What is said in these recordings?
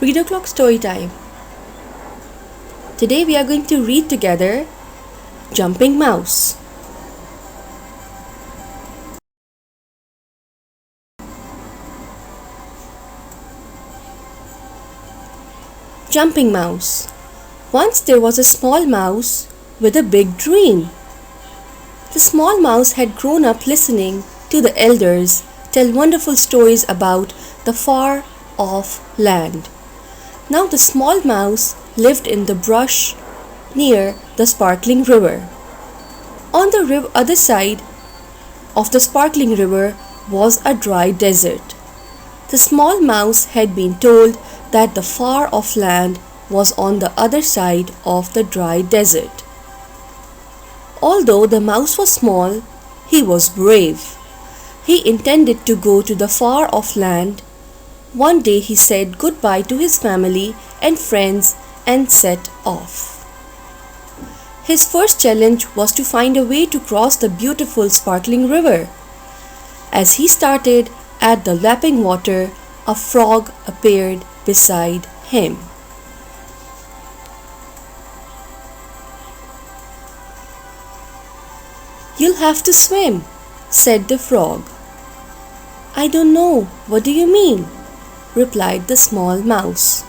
Read o'clock story time. Today we are going to read together Jumping Mouse. Jumping Mouse. Once there was a small mouse with a big dream. The small mouse had grown up listening to the elders tell wonderful stories about the far off land. Now the small mouse lived in the brush near the sparkling river. On the other side of the sparkling river was a dry desert. The small mouse had been told that the far off land was on the other side of the dry desert. Although the mouse was small, he was brave. He intended to go to the far off land. One day he said goodbye to his family and friends and set off. His first challenge was to find a way to cross the beautiful sparkling river. As he started at the lapping water, a frog appeared beside him. "You'll have to swim," said the frog. "I don't know. What do you mean?" replied the small mouse,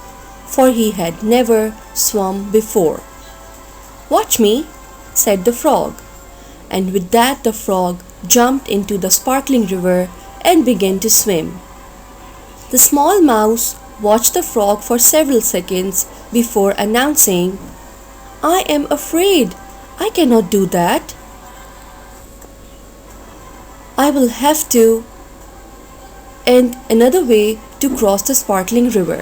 for he had never swum before. "Watch me," said the frog, and with that the frog jumped into the sparkling river and began to swim. The small mouse watched the frog for several seconds before announcing, "I am afraid. I cannot do that. I will have to and another way to cross the sparkling river."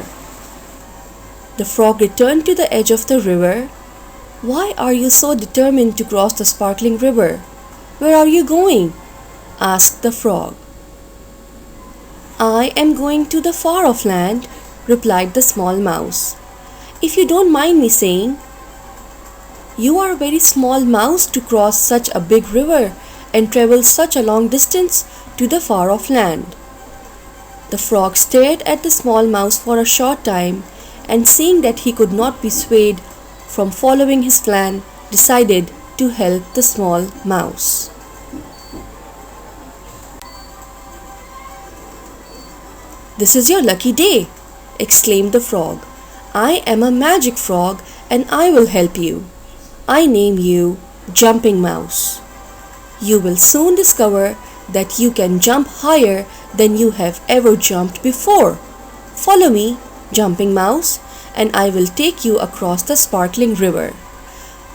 The frog returned to the edge of the river. "Why are you so determined to cross the sparkling river? Where are you going?" asked the frog. "I am going to the far off land," replied the small mouse. "If you don't mind me saying, you are a very small mouse to cross such a big river and travel such a long distance to the far off land." The frog stared at the small mouse for a short time, and seeing that he could not be swayed from following his plan, decided to help the small mouse. "This is your lucky day," exclaimed the frog. "I am a magic frog and I will help you. I name you Jumping Mouse. You will soon discover that you can jump higher than you have ever jumped before. Follow me, Jumping Mouse, and I will take you across the sparkling river."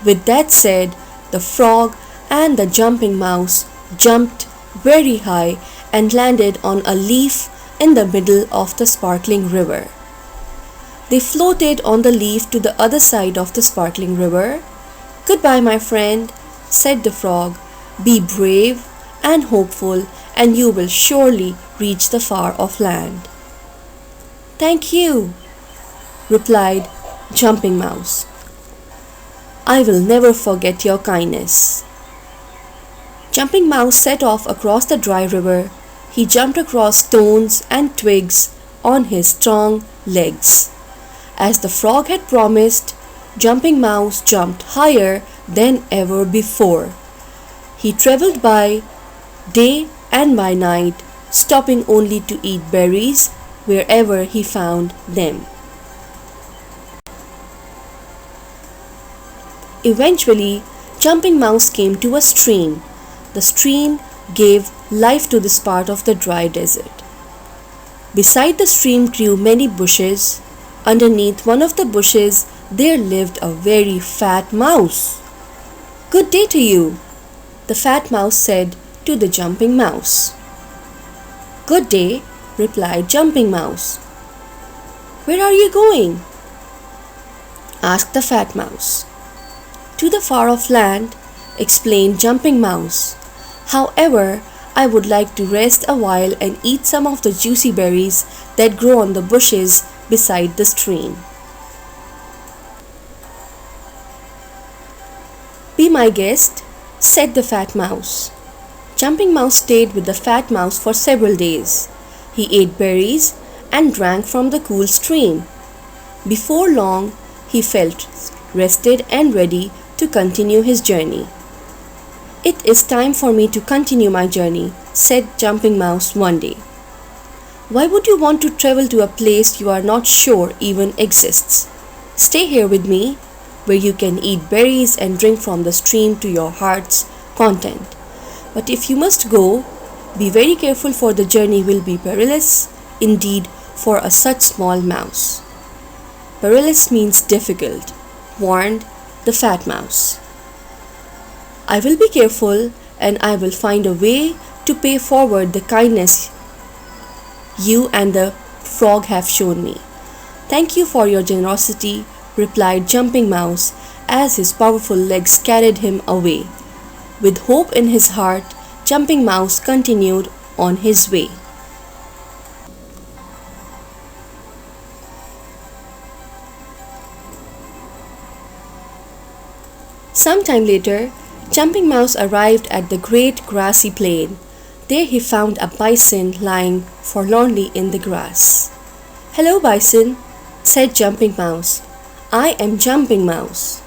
With that said, the frog and the jumping mouse jumped very high and landed on a leaf in the middle of the sparkling river. They floated on the leaf to the other side of the sparkling river. "Goodbye, my friend," said the frog. "Be brave and hopeful, and you will surely reach the far off land." "Thank you," replied Jumping Mouse. "I will never forget your kindness." Jumping Mouse set off across the dry river. He jumped across stones and twigs on his strong legs. As the frog had promised, Jumping Mouse jumped higher than ever before. He traveled by day and by night, stopping only to eat berries wherever he found them. Eventually, Jumping Mouse came to a stream. The stream gave life to this part of the dry desert. Beside the stream grew many bushes. Underneath one of the bushes there lived a very fat mouse. "Good day to you," the fat mouse said to the Jumping Mouse. "Good day," replied Jumping Mouse. "Where are you going?" asked the fat mouse. "To the far off land," explained Jumping Mouse. "However, I would like to rest a while and eat some of the juicy berries that grow on the bushes beside the stream." "Be my guest," said the fat mouse. Jumping Mouse stayed with the fat mouse for several days. He ate berries and drank from the cool stream. Before long, he felt rested and ready to continue his journey. "It is time for me to continue my journey," said Jumping Mouse one day. "Why would you want to travel to a place you are not sure even exists? Stay here with me, where you can eat berries and drink from the stream to your heart's content. But if you must go, be very careful, for the journey will be perilous indeed for a such small mouse." Perilous means difficult, warned the fat mouse. "I will be careful, and I will find a way to pay forward the kindness you and the frog have shown me." "Thank you for your generosity," replied Jumping Mouse as his powerful legs carried him away. With hope in his heart, Jumping Mouse continued on his way. Some time later, Jumping Mouse arrived at the great grassy plain. There he found a bison lying forlornly in the grass. "Hello, bison," said Jumping Mouse. "I am Jumping Mouse."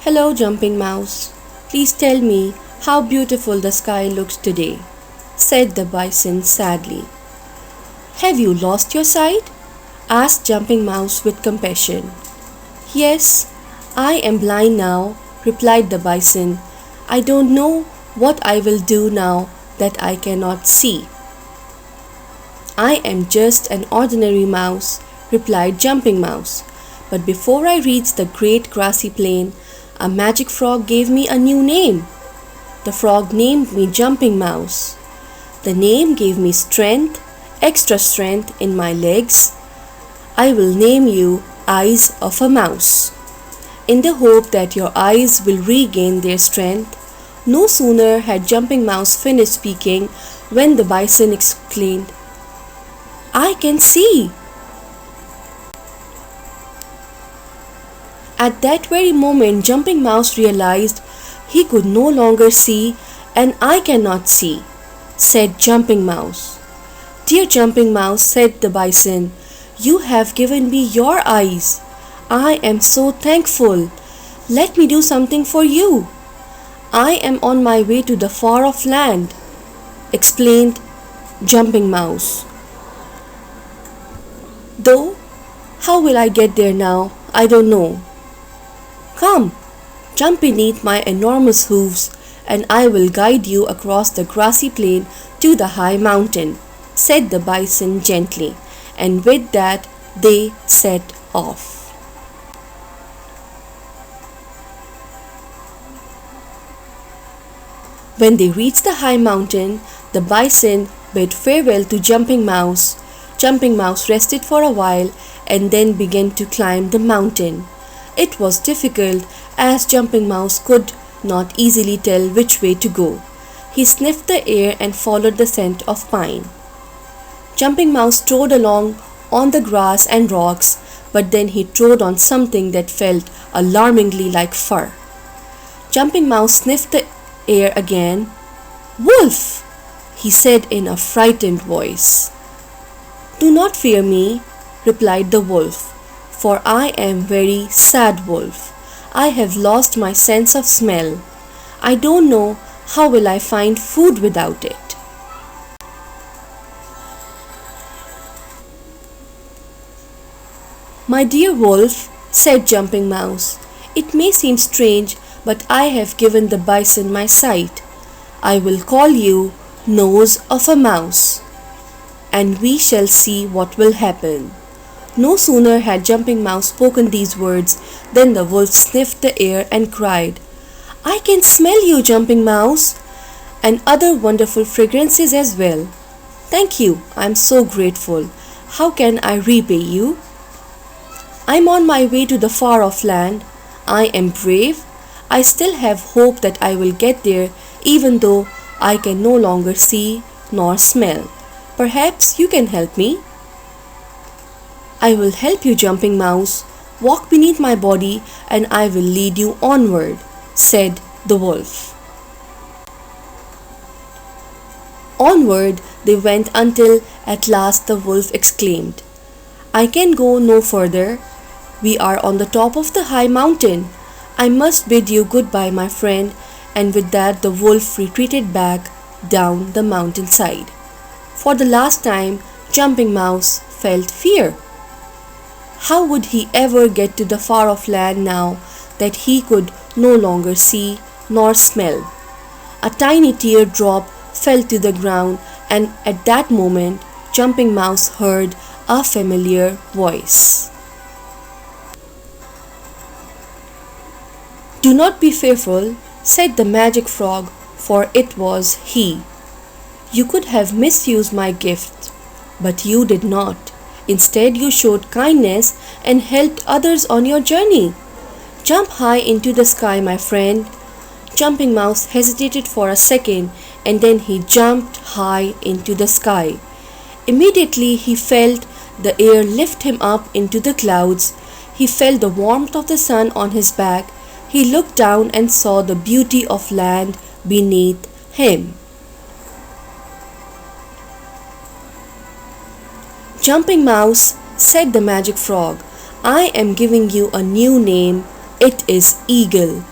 "Hello, Jumping Mouse. Please tell me how beautiful the sky looks today," said the bison sadly. "Have you lost your sight?" asked Jumping Mouse with compassion. "Yes, I am blind now," replied the bison. "I don't know what I will do now that I cannot see." "I am just an ordinary mouse," replied Jumping Mouse. "But before I reached the great grassy plain, a magic frog gave me a new name. The frog named me Jumping Mouse. The name gave me strength, extra strength in my legs. I will name you Eyes of a Mouse, in the hope that your eyes will regain their strength." No sooner had Jumping Mouse finished speaking when the bison exclaimed, "I can see!" At that very moment, Jumping Mouse realized he could no longer see. "And I cannot see," said Jumping Mouse. "Dear Jumping Mouse," said the bison, "you have given me your eyes. I am so thankful. Let me do something for you." "I am on my way to the far off land," explained Jumping Mouse. "Though how will I get there now? I don't know." "Come, jump beneath my enormous hooves, and I will guide you across the grassy plain to the high mountain," said the bison gently, and with that they set off. When they reached the high mountain, the bison bid farewell to Jumping Mouse. Jumping Mouse rested for a while and then began to climb the mountain. It was difficult, as Jumping Mouse could not easily tell which way to go. He sniffed the air and followed the scent of pine. Jumping Mouse trod along on the grass and rocks, but then he trod on something that felt alarmingly like fur. Jumping Mouse sniffed the air again. "Wolf!" he said in a frightened voice. "Do not fear me," replied the wolf, "for I am very sad wolf. I have lost my sense of smell. I don't know how will I find food without it." "My dear wolf," said Jumping Mouse, "it may seem strange, but I have given the bison my sight. I will call you Nose of a Mouse, and we shall see what will happen." No sooner had Jumping Mouse spoken these words than the wolf sniffed the air and cried, "I can smell you, Jumping Mouse, and other wonderful fragrances as well. Thank you, I am so grateful. How can I repay you? I am on my way to the far off land. I am brave. I still have hope that I will get there, even though I can no longer see nor smell. Perhaps you can help me." "I will help you, Jumping Mouse. Walk beneath my body and I will lead you onward," said the wolf. Onward they went until at last the wolf exclaimed, I can go no further. We are on the top of the high mountain. I must bid you goodbye, my friend. And with that, the wolf retreated back down the mountainside. For the last time, Jumping Mouse felt fear. How would he ever get to the far off land now that he could no longer see nor smell? A tiny teardrop fell to the ground, and at that moment, Jumping Mouse heard a familiar voice. "Do not be fearful," said the magic frog, for it was he. "You could have misused my gift, but you did not. Instead, you showed kindness and helped others on your journey. Jump high into the sky, my friend." Jumping Mouse hesitated for a second, and then he jumped high into the sky. Immediately he felt the air lift him up into the clouds. He felt the warmth of the sun on his back. He looked down and saw the beauty of land beneath him. "Jumping Mouse," said the magic frog, "I am giving you a new name. It is Eagle.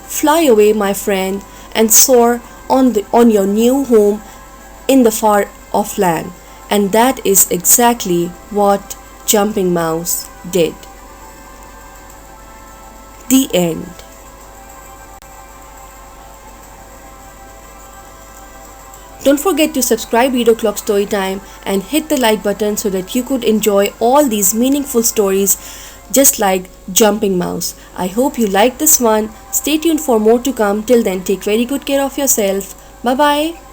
Fly away, my friend, and soar on your new home in the far off land." And that is exactly what Jumping Mouse did. The end. Don't forget to subscribe Read O'Clock Storytime and hit the like button so that you could enjoy all these meaningful stories just like Jumping Mouse. I hope you liked this one. Stay tuned for more to come. Till then, take very good care of yourself. Bye bye.